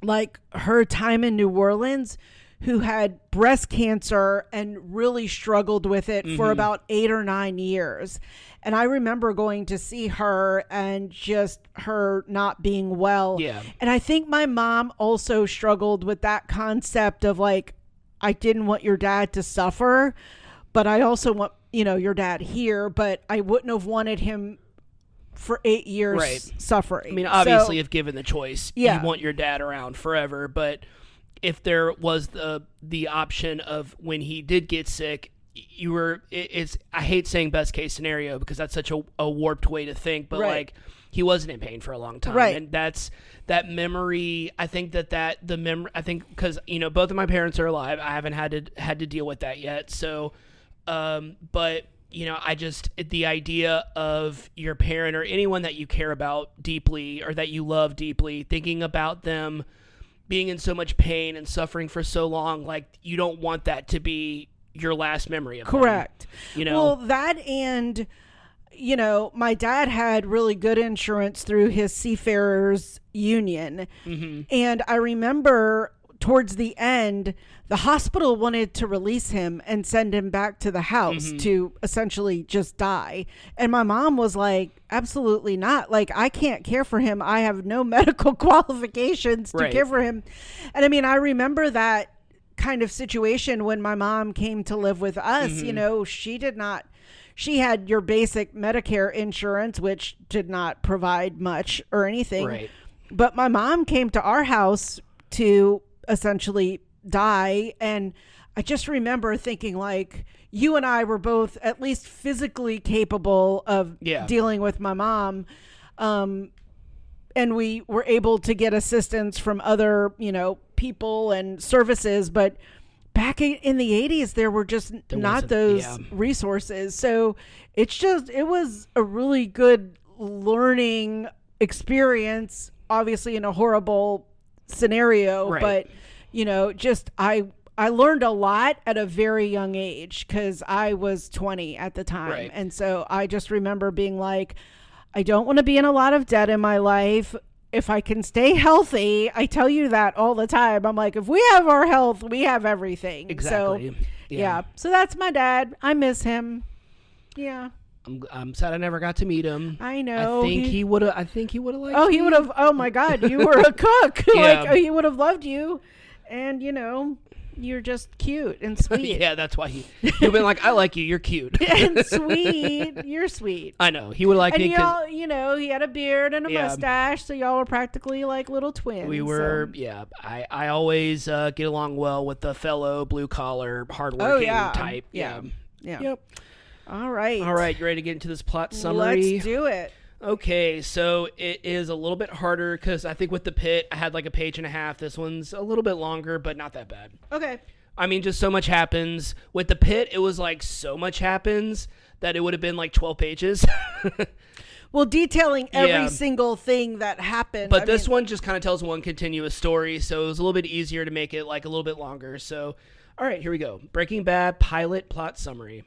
like her time in New Orleans who had breast cancer and really struggled with it for about 8 or 9 years. And I remember going to see her and just her not being well. Yeah. And I think my mom also struggled with that concept of like, I didn't want your dad to suffer, but I also want, you know, your dad here, but I wouldn't have wanted him for 8 years suffering. I mean, obviously, if given the choice, you Yeah. want your dad around forever. But if there was the option of when he did get sick, you were, it's, I hate saying best case scenario because that's such a warped way to think, but like he wasn't in pain for a long time. Right. And that's that memory. I think I think because, you know, both of my parents are alive. I haven't had to deal with that yet. So, but you know, the idea of your parent or anyone that you care about deeply or that you love deeply, thinking about them being in so much pain and suffering for so long, like you don't want that to be your last memory of Correct. them, you know? Well, that, and you know, my dad had really good insurance through his Seafarers Union. And I remember towards the end, the hospital wanted to release him and send him back to the house to essentially just die. And my mom was like, absolutely not. Like, I can't care for him. I have no medical qualifications to care for him. And I mean, I remember that kind of situation when my mom came to live with us. You know, she had your basic Medicare insurance, which did not provide much or anything. But my mom came to our house to essentially die. And I just remember thinking, like, you and I were both at least physically capable of dealing with my mom. And we were able to get assistance from other, you know, people and services. But back in the 80s, there were just not those resources. So it was a really good learning experience, obviously in a horrible scenario. But, you know, just I learned a lot at a very young age because I was 20 at the time. And so I just remember being like, I don't want to be in a lot of debt in my life. If I can stay healthy, I tell you that all the time. I'm like, if we have our health, we have everything. Exactly. So, yeah. So that's my dad. I miss him. Yeah. I'm sad I never got to meet him. I know. I think he would have liked Oh, he me. would have. Oh my God. You were a cook. Like, he would have loved you. And, you know, you're just cute and sweet. Yeah, that's why he'd been like, I like you. You're cute. And sweet. You're sweet. I know. He would like and me. Y'all, you know, he had a beard and a mustache, so y'all were practically like little twins. We were, I always get along well with the fellow blue collar, hardworking type. Yeah. Yep. All right. You ready to get into this plot summary? Let's do it. Okay, so it is a little bit harder because I think with The Pit, I had like a page and a half. This one's a little bit longer, but not that bad. Okay. I mean, just so much happens. With The Pit, it was like so much happens that it would have been like 12 pages. Well, detailing every single thing that happened. But this one just kind of tells one continuous story, so it was a little bit easier to make it like a little bit longer. So, all right, here we go. Breaking Bad pilot plot summary.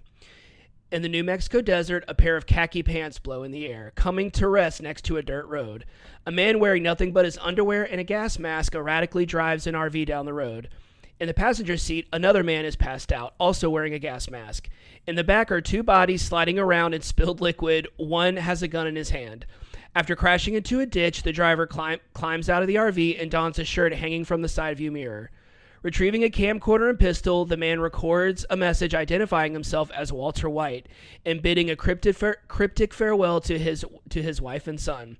In the New Mexico desert, a pair of khaki pants blow in the air, coming to rest next to a dirt road. A man wearing nothing but his underwear and a gas mask erratically drives an RV down the road. In the passenger seat, another man is passed out, also wearing a gas mask. In the back are two bodies sliding around in spilled liquid. One has a gun in his hand. After crashing into a ditch, the driver climbs out of the RV and dons a shirt hanging from the side view mirror. Retrieving a camcorder and pistol, the man records a message identifying himself as Walter White and bidding a cryptic farewell to his wife and son.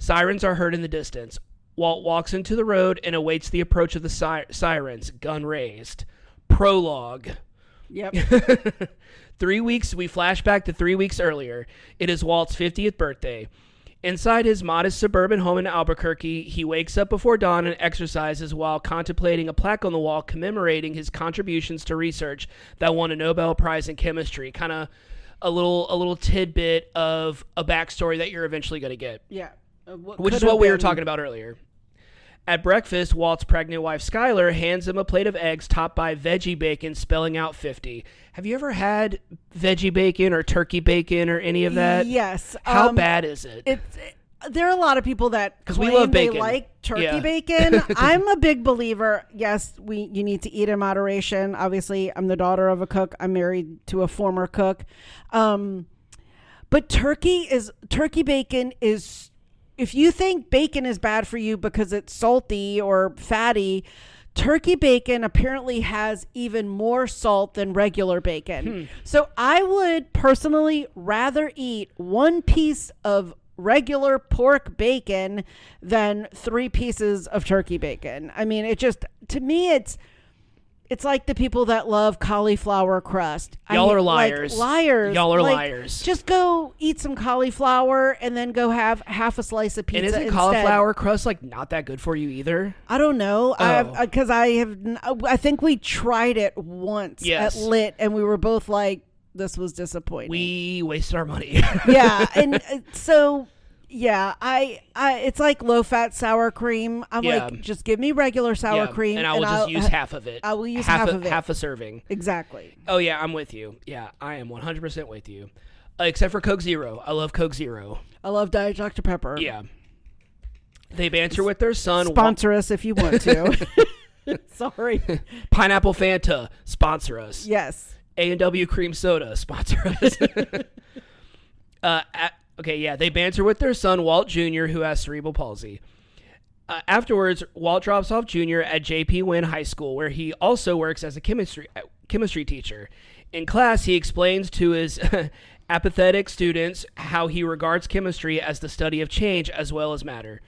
Sirens are heard in the distance. Walt walks into the road and awaits the approach of the sirens, gun raised. Prologue. Yep. 3 weeks, we flash back to 3 weeks earlier. It is Walt's 50th birthday. Inside his modest suburban home in Albuquerque, he wakes up before dawn and exercises while contemplating a plaque on the wall commemorating his contributions to research that won a Nobel Prize in chemistry. Kind of a little tidbit of a backstory that you're eventually going to get. Yeah. Which is what we were talking about earlier. At breakfast, Walt's pregnant wife Skylar hands him a plate of eggs topped by veggie bacon, spelling out 50. Have you ever had veggie bacon or turkey bacon or any of that? Yes. How bad is it? There are a lot of people that claim we love bacon. they like turkey bacon. I'm a big believer. Yes, you need to eat in moderation. Obviously, I'm the daughter of a cook. I'm married to a former cook. But turkey bacon is. If you think bacon is bad for you because it's salty or fatty, turkey bacon apparently has even more salt than regular bacon. So I would personally rather eat one piece of regular pork bacon than 3 pieces of turkey bacon. I mean, to me, it's like the people that love cauliflower crust. Y'all are liars. Liars. Y'all are liars. Just go eat some cauliflower and then go have half a slice of pizza. And isn't cauliflower crust not that good for you either? I don't know. Because I think we tried it once at Lit and we were both like, this was disappointing. We wasted our money. Yeah. And so... Yeah, it's like low-fat sour cream. I'm like, just give me regular sour cream. And I will just use half of it. I will use half of it. Half a serving. Exactly. Oh, yeah, I'm with you. Yeah, I am 100% with you. Except for Coke Zero. I love Coke Zero. I love Diet Dr. Pepper. Yeah. They banter with their son. Sponsor us if you want to. Sorry. Pineapple Fanta, sponsor us. Yes. A&W Cream Soda, sponsor us. Okay, yeah, they banter with their son, Walt Jr., who has cerebral palsy. Afterwards, Walt drops off Jr. at J.P. Wynn High School, where he also works as a chemistry teacher. In class, he explains to his apathetic students how he regards chemistry as the study of change as well as matter.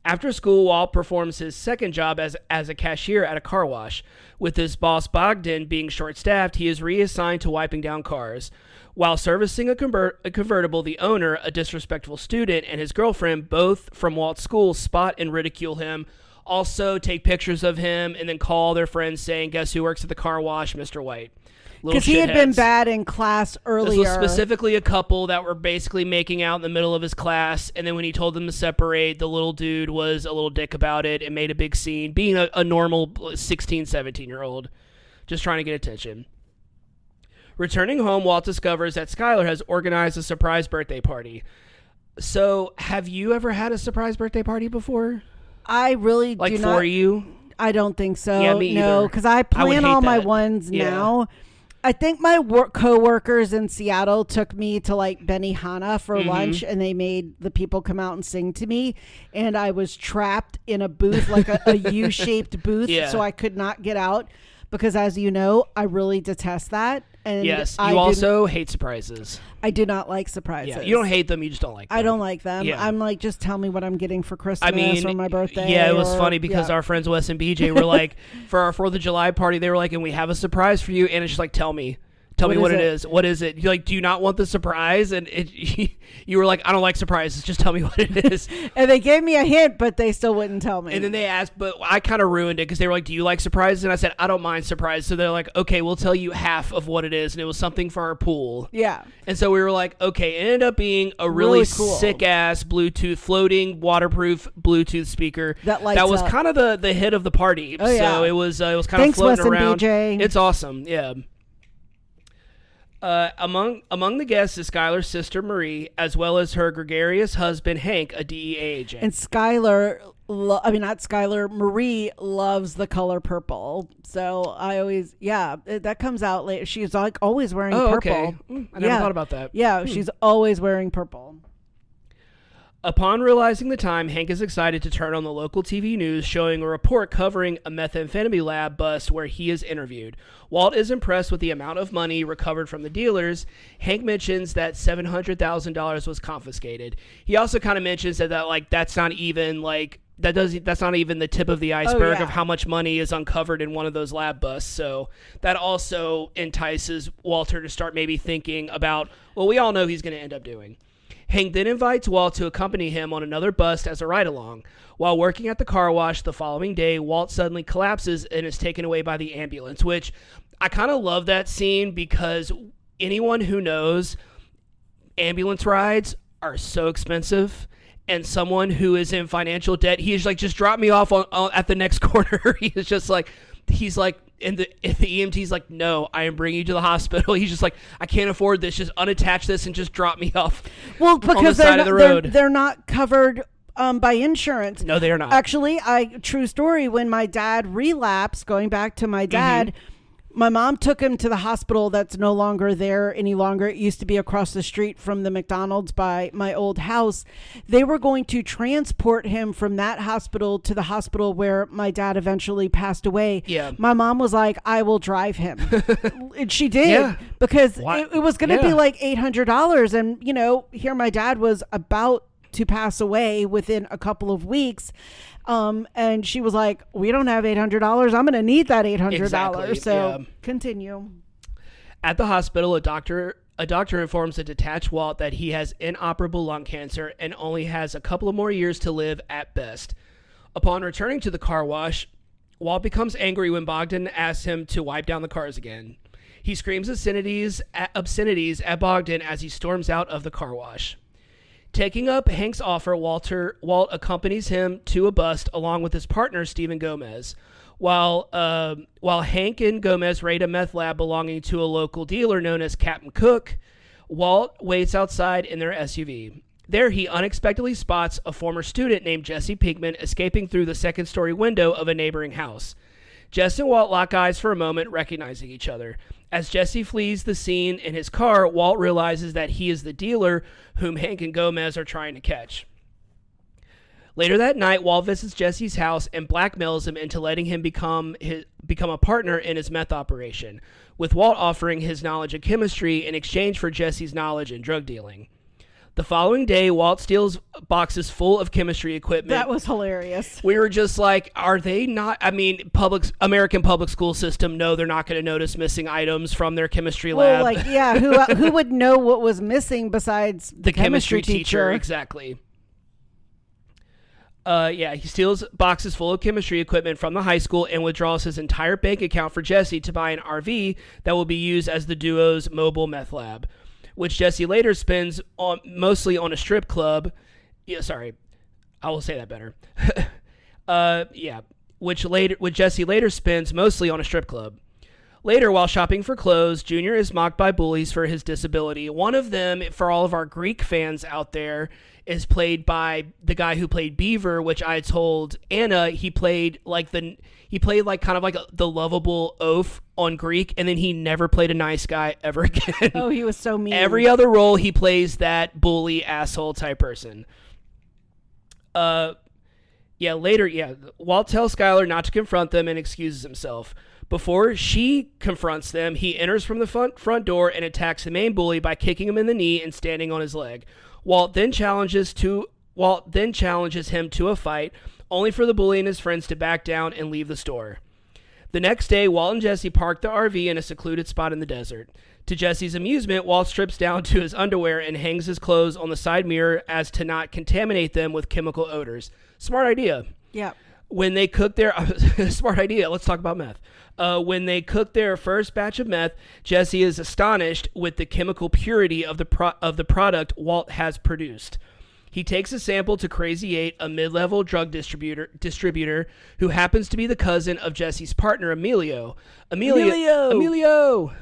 After school, Walt performs his second job as a cashier at a car wash. With his boss Bogdan being short-staffed, he is reassigned to wiping down cars. While servicing a convertible, the owner, a disrespectful student, and his girlfriend, both from Walt's school, spot and ridicule him. Also take pictures of him and then call their friends saying, guess who works at the car wash? Mr. White. Because he had been bad in class earlier. This was specifically a couple that were basically making out in the middle of his class, and then when he told them to separate, the little dude was a little dick about it and made a big scene, being a normal 16, 17-year-old, just trying to get attention. Returning home, Walt discovers that Skylar has organized a surprise birthday party. So, have you ever had a surprise birthday party before? I really do not. For you? I don't think so. Yeah, me no, either. because I plan all my ones now. I think my co-workers in Seattle took me to Benihana for lunch, and they made the people come out and sing to me, and I was trapped in a booth, like a U-shaped booth, so I could not get out because, as you know, I really detest that. And yes, you also hate surprises. I do not like surprises. Yeah, you don't hate them, you just don't like them. I don't like them. Yeah. I'm like, just tell me what I'm getting for Christmas or my birthday. Yeah, it was funny because our friends Wes and BJ were like, for our 4th of July party, they were like, and we have a surprise for you. And it's just like, tell me what it is. What is it? You're like, do you not want the surprise? And you were like, I don't like surprises. Just tell me what it is. And they gave me a hint, but they still wouldn't tell me. And then they asked, but I kind of ruined it because they were like, do you like surprises? And I said, I don't mind surprises. So they're like, okay, we'll tell you half of what it is. And it was something for our pool. Yeah. And so we were like, okay, it ended up being a really cool, sick-ass Bluetooth, floating, waterproof Bluetooth speaker. That was kind of the hit of the party. Oh, yeah. So it was kind of floating Wes and around. BJ. It's awesome, yeah. Among the guests is Skylar's sister Marie, as well as her gregarious husband Hank, a DEA agent. And Marie loves the color purple. So I always, that comes out later. She's like always wearing purple. Okay. I never thought about that. Yeah, she's always wearing purple. Upon realizing the time, Hank is excited to turn on the local TV news showing a report covering a methamphetamine lab bust where he is interviewed. Walt is impressed with the amount of money recovered from the dealers. Hank mentions that $700,000 was confiscated. He also kind of mentions that that's not even that's not even the tip of the iceberg of how much money is uncovered in one of those lab busts. So that also entices Walter to start maybe thinking about what we all know he's going to end up doing. Hank then invites Walt to accompany him on another bus as a ride-along. While working at the car wash the following day, Walt suddenly collapses and is taken away by the ambulance, which I kind of love that scene because anyone who knows ambulance rides are so expensive. And someone who is in financial debt, he's like, just drop me off at the next corner. He's like, and the EMT's like, no, I am bringing you to the hospital. He's just like, I can't afford this. Just unattach this and just drop me off. Well, because on the side of the road. They're not covered by insurance. No, they are not. Actually, true story. When my dad relapsed, going back to my dad. My mom took him to the hospital that's no longer there any longer. It used to be across the street from the McDonald's by my old house. They were going to transport him from that hospital to the hospital where my dad eventually passed away. Yeah. My mom was like, I will drive him. And she did because it was going to be like $800. And, here my dad was about to pass away within a couple of weeks. And she was like, we don't have $800. I'm going to need that $800. Exactly, so continue. At the hospital, a doctor informs the detached Walt that he has inoperable lung cancer and only has a couple of more years to live at best. Upon returning to the car wash, Walt becomes angry when Bogdan asks him to wipe down the cars again. He screams obscenities at Bogdan as he storms out of the car wash. Taking up Hank's offer, Walt accompanies him to a bust along with his partner, Stephen Gomez. While Hank and Gomez raid a meth lab belonging to a local dealer known as Captain Cook, Walt waits outside in their SUV. There, he unexpectedly spots a former student named Jesse Pinkman escaping through the second-story window of a neighboring house. Jess and Walt lock eyes for a moment, recognizing each other. As Jesse flees the scene in his car, Walt realizes that he is the dealer whom Hank and Gomez are trying to catch. Later that night, Walt visits Jesse's house and blackmails him into letting him become a partner in his meth operation, with Walt offering his knowledge of chemistry in exchange for Jesse's knowledge in drug dealing. The following day, Walt steals boxes full of chemistry equipment. That was hilarious. We were just like, are they not? I mean, American public school system, no, they're not going to notice missing items from their chemistry lab. Well, who would know what was missing besides the chemistry teacher? Exactly. He steals boxes full of chemistry equipment from the high school and withdraws his entire bank account for Jesse to buy an RV that will be used as the duo's mobile meth lab, which Jesse later spends mostly on a strip club. Yeah, sorry, I will say that better. Which Jesse later spends mostly on a strip club. Later, while shopping for clothes, Junior is mocked by bullies for his disability. One of them, for all of our Greek fans out there, is played by the guy who played Beaver, which I told Anna he played like the lovable oaf on Greek, and then he never played a nice guy ever again. Oh, he was so mean. Every other role he plays that bully asshole type person. Later, Walt tells Skylar not to confront them and excuses himself. Before she confronts them, he enters from the front door and attacks the main bully by kicking him in the knee and standing on his leg. Walt then challenges him to a fight, only for the bully and his friends to back down and leave the store. The next day, Walt and Jesse park the RV in a secluded spot in the desert. To Jesse's amusement, Walt strips down to his underwear and hangs his clothes on the side mirror as to not contaminate them with chemical odors. Smart idea. Yeah. When they cook their smart idea, let's talk about meth. When they cook their first batch of meth, Jesse is astonished with the chemical purity of the product Walt has produced. He takes a sample to Crazy 8, a mid-level drug distributor who happens to be the cousin of Jesse's partner, Emilio. Emilio!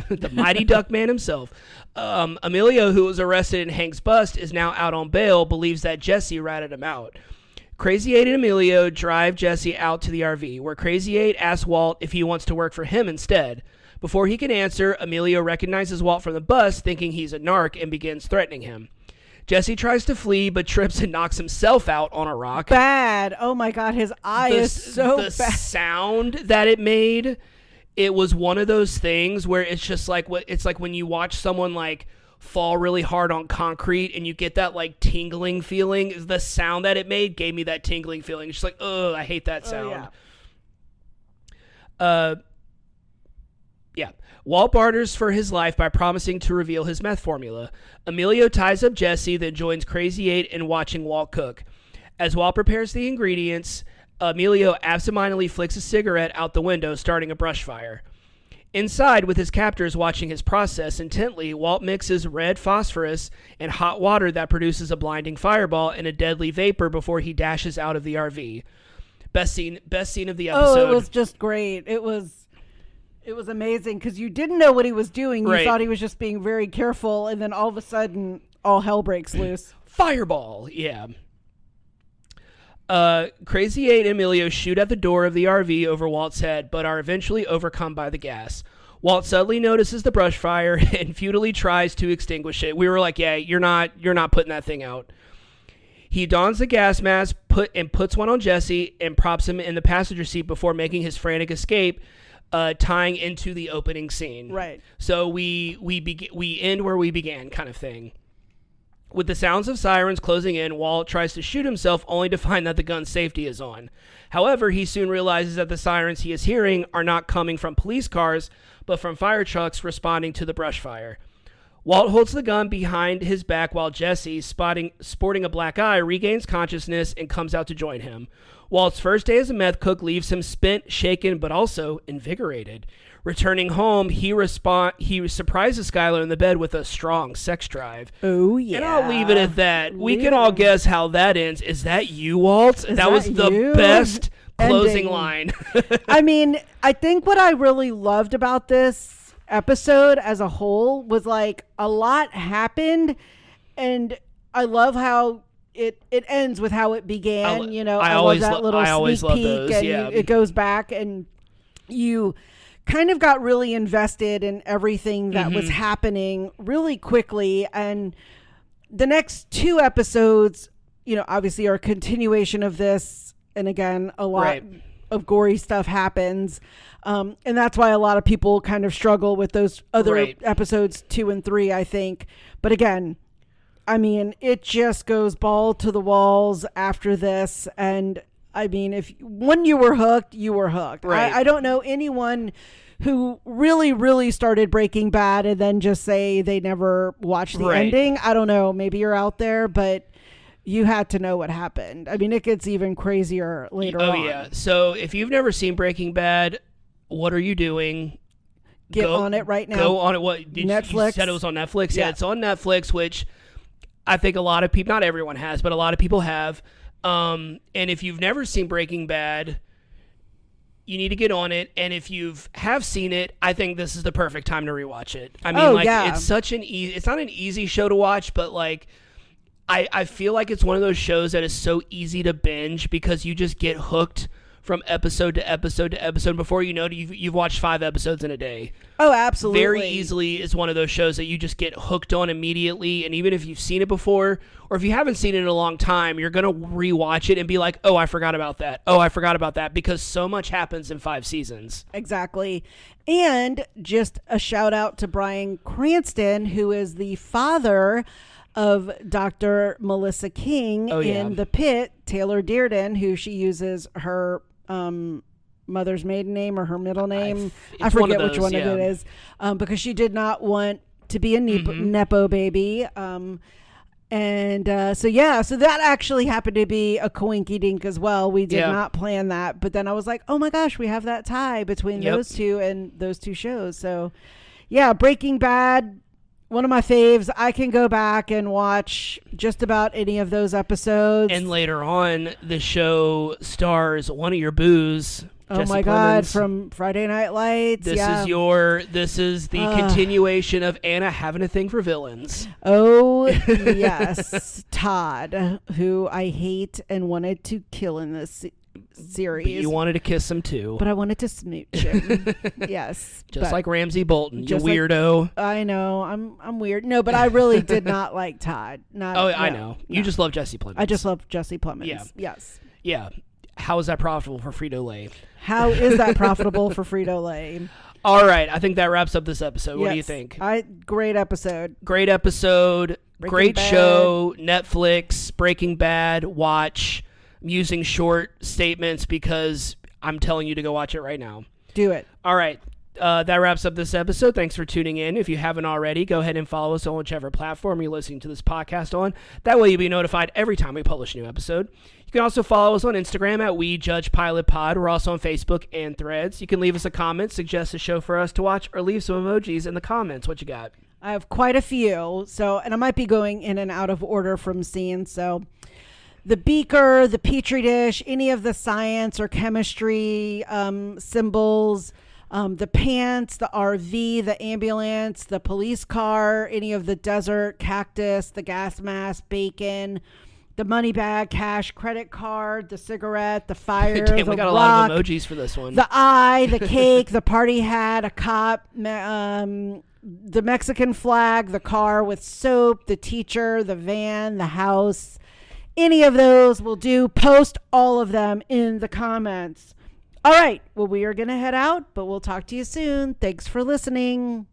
The mighty duck man himself. Emilio, who was arrested in Hank's bust, is now out on bail, believes that Jesse ratted him out. Crazy 8 and Emilio drive Jesse out to the RV, where Crazy 8 asks Walt if he wants to work for him instead. Before he can answer, Emilio recognizes Walt from the bus, thinking he's a narc, and begins threatening him. Jesse tries to flee, but trips and knocks himself out on a rock. Bad. Oh my God, his eye is so bad. The sound that it made, it was one of those things where it's just like it's like when you watch someone like fall really hard on concrete and you get that like tingling feeling. The sound that it made gave me that tingling feeling. It's just like, oh, I hate that sound. Oh, yeah. Walt barters for his life by promising to reveal his meth formula. Emilio ties up Jesse, then joins Crazy 8 in watching Walt cook. As Walt prepares the ingredients, Emilio absentmindedly flicks a cigarette out the window, starting a brush fire. Inside, with his captors watching his process intently, Walt mixes red phosphorus and hot water that produces a blinding fireball and a deadly vapor before he dashes out of the RV. Best scene of the episode. Oh, it was just great. It was amazing because you didn't know what he was doing. You thought he was just being very careful, and then all of a sudden, all hell breaks loose. Fireball, yeah. Crazy 8 and Emilio shoot at the door of the RV over Walt's head, but are eventually overcome by the gas. Walt suddenly notices the brush fire and futilely tries to extinguish it. We were like, yeah, you're not putting that thing out. He dons the gas mask, puts one on Jesse, and props him in the passenger seat before making his frantic escape, tying into the opening scene. Right. So we end where we began, kind of thing. With the sounds of sirens closing in, Walt tries to shoot himself only to find that the gun's safety is on. However, he soon realizes that the sirens he is hearing are not coming from police cars, but from fire trucks responding to the brush fire. Walt holds the gun behind his back while Jesse, sporting a black eye, regains consciousness and comes out to join him. Walt's first day as a meth cook leaves him spent, shaken, but also invigorated. Returning home, he surprises Skylar in the bed with a strong sex drive. Oh, yeah. And I'll leave it at that. We can all guess how that ends. Is that you, Walt? That was the best closing line. I mean, I think what I really loved about this episode as a whole was like a lot happened, and I love how it ends with how it began. I love that little sneak peek, and it goes back, and you kind of got really invested in everything that was happening really quickly. And the next two episodes, obviously are a continuation of this. And again, a lot of gory stuff happens. And that's why a lot of people kind of struggle with those other episodes 2 and 3, I think. But again, I mean, it just goes ball to the walls after this. And I mean, when you were hooked, you were hooked. Right. I don't know anyone who really, really started Breaking Bad and then just say they never watched the ending. I don't know. Maybe you're out there, but you had to know what happened. I mean, it gets even crazier later on. Oh, yeah. So if you've never seen Breaking Bad, what are you doing? Get on it right now. Go on it. What? Netflix. You said it was on Netflix? Yeah, it's on Netflix, which I think a lot of people, not everyone has, but a lot of people have. And if you've never seen Breaking Bad, you need to get on it. And if you have seen it, I think this is the perfect time to rewatch it. I mean, it's such an it's not an easy show to watch, but like, I feel like it's one of those shows that is so easy to binge because you just get hooked from episode to episode to episode. Before you know it, you've watched 5 episodes in a day. Oh, absolutely. Very easily is one of those shows that you just get hooked on immediately. And even if you've seen it before, or if you haven't seen it in a long time, you're going to rewatch it and be like, oh, I forgot about that. Oh, I forgot about that, because so much happens in 5 seasons. Exactly. And just a shout out to Bryan Cranston, who is the father of Dr. Melissa King in The Pit, Taylor Dearden, who she uses her mother's maiden name or her middle name. I forget which one it is, because she did not want to be a Nepo baby. So that actually happened to be a coinky dink as well. We did not plan that, but then I was like, oh my gosh, we have that tie between those two and those 2 shows. So yeah, Breaking Bad, one of my faves. I can go back and watch just about any of those episodes. And later on, the show stars one of your boos. Oh Jesse my God, from Friday Night Lights. This is the continuation of Anna having a thing for villains. Oh, yes. Todd, who I hate and wanted to kill in this series. But you wanted to kiss him too. But I wanted to smooch him. Yes. Just like Ramsey Bolton, you weirdo. I know. I'm weird. No, but I really did not like Todd. I know. You just love Jesse Plemons. I just love Jesse Plemons. Yeah. Yes. Yeah. How is that profitable for Frito-Lay? How is that profitable for Frito-Lay? All right. I think that wraps up this episode. What do you think? Great episode. Great episode. Great show. Netflix. Breaking Bad. Watch. I'm using short statements because I'm telling you to go watch it right now. Do it. All right. That wraps up this episode. Thanks for tuning in. If you haven't already, go ahead and follow us on whichever platform you're listening to this podcast on. That way you'll be notified every time we publish a new episode. You can also follow us on Instagram at WeJudgePilotPod. We're also on Facebook and Threads. You can leave us a comment, suggest a show for us to watch, or leave some emojis in the comments. What you got? I have quite a few. And I might be going in and out of order from scenes. So the beaker, the petri dish, any of the science or chemistry symbols, the pants, the RV, the ambulance, the police car, any of the desert, cactus, the gas mask, bacon, the money bag, cash, credit card, the cigarette, the fire, Damn, the we got rock, a lot of emojis for this one. the eye, the cake, the party hat, a cop, the Mexican flag, the car with soap, the teacher, the van, the house. Any of those will do. Post all of them in the comments. All right. Well, we are going to head out, but we'll talk to you soon. Thanks for listening.